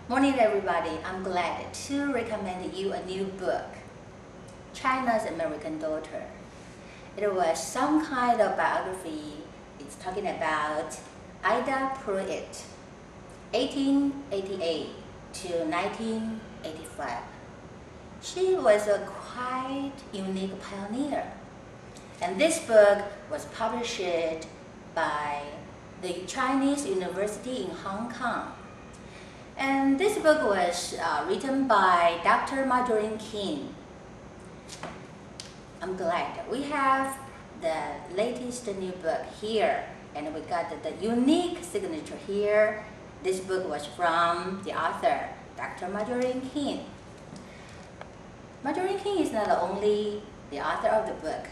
Morning everybody, I'm glad to recommend you a new book, China's American Daughter. It was some kind of biography. It's talking about Ida Pruitt, 1888 to 1985. She was a quite unique pioneer. And this book was published by the Chinese University in Hong Kong. And this book was written by Dr. Marjorine King. I'm glad we have the latest new book here, and we got the unique signature here. This book was from the author, Dr. Marjorine King. Marjorine King is not only the author of the book,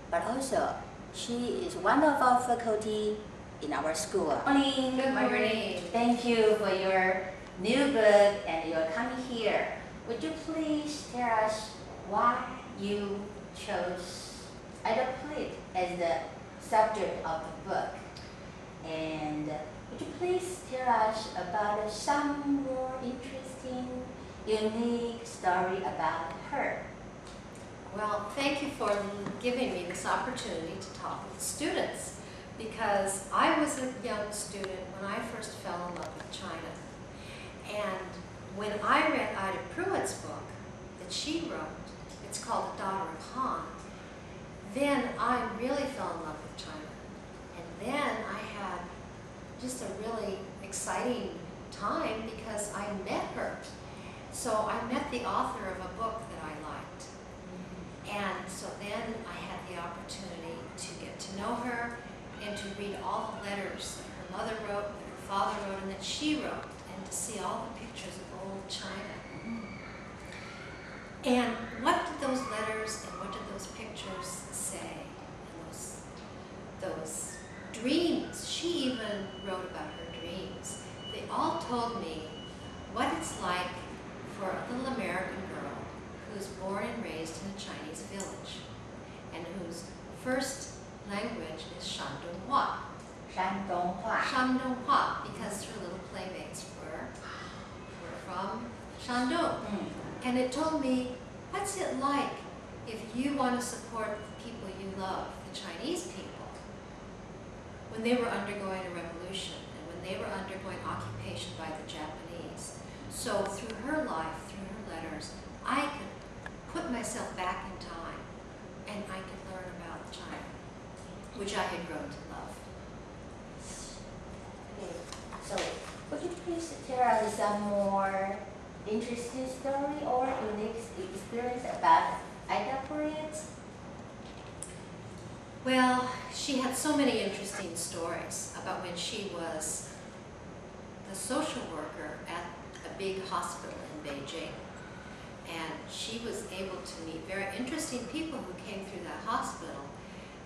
but also she is one of our faculty in our school. Morning. Good morning. Thank you for your new book and your coming here. Would you please tell us why you chose Ida Pruidtt as the subject of the book? And would you please tell us about some more interesting, unique story about her? Well, thank you for giving me this opportunity to talk with students, because I was a young student when I first fell in love with China. And when I read Ida Pruitt's book that she wrote, it's called The Daughter of Han, then I really fell in love with China. And then I had just a really exciting time because I met her. So I met the author of a book that I liked. And so then I had the opportunity to get to know her and to read all the letters that her mother wrote, that her father wrote, and that she wrote, and to see all the pictures of old China. And what did those letters and what did those pictures say? And those dreams, she even wrote about her dreams. They all told me what it's like for a little American girl who's born and raised in a Chinese village and whose first language is Shandonghua. Shandonghua, because her little playmates were from Shandong. And it told me, what's it like if you want to support the people you love, the Chinese people, when they were undergoing a revolution and when they were undergoing occupation by the Japanese. So through her life, through her letters, I could put myself back in time and I could learn about China, which I had grown to love. Okay. So would you please tell us some more interesting story or unique experience about Ida Pruitt? Well, she had so many interesting stories about when she was the social worker at a big hospital in Beijing. And she was able to meet very interesting people who came through that hospital.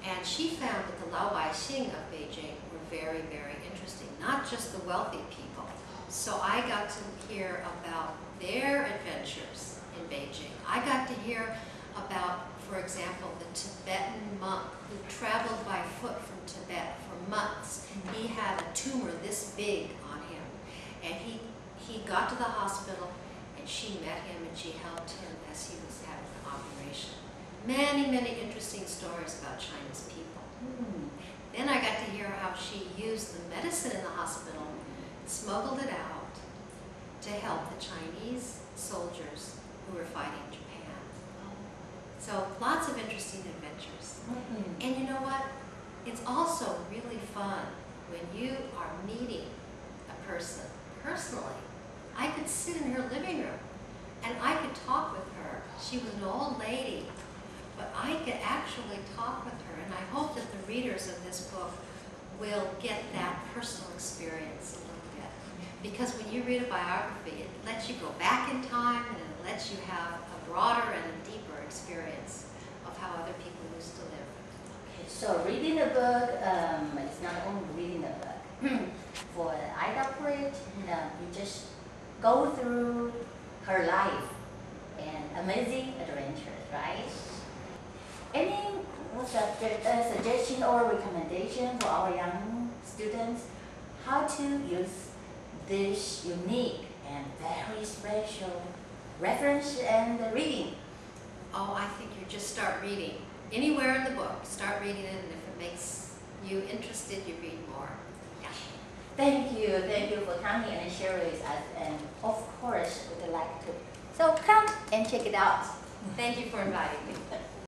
And she found that the Laobaixing of Beijing were very, very interesting, not just the wealthy people. So I got to hear about their adventures in Beijing. I got to hear about, for example, the Tibetan monk who traveled by foot from Tibet for months. He had a tumor this big on him. And he got to the hospital and she met him and she helped him as he was having an operation. Many, many interesting stories about China's people. Then I got to hear how she used the medicine in the hospital, smuggled it out to help the Chinese soldiers who were fighting Japan. So lots of interesting adventures. And you know what? It's also really fun when you are meeting a person personally. I could sit in her living room and I could talk with her. She was an old lady, but I could actually talk with her, and I hope that the readers of this book will get that personal experience a little bit. Because when you read a biography, it lets you go back in time and it lets you have a broader and a deeper experience of how other people used to live. Okay, so reading the book, it's not only reading the book. For Ida Pruitt, you just go through her life and amazing adventures, right? Any suggestion or recommendation for our young students how to use this unique and very special reference and reading? Oh, I think you just start reading. Anywhere in the book, start reading it, and if it makes you interested, you read more. Yeah. Thank you for coming and sharing with us, and of course, we'd like to. So come and check it out. Thank you for inviting me.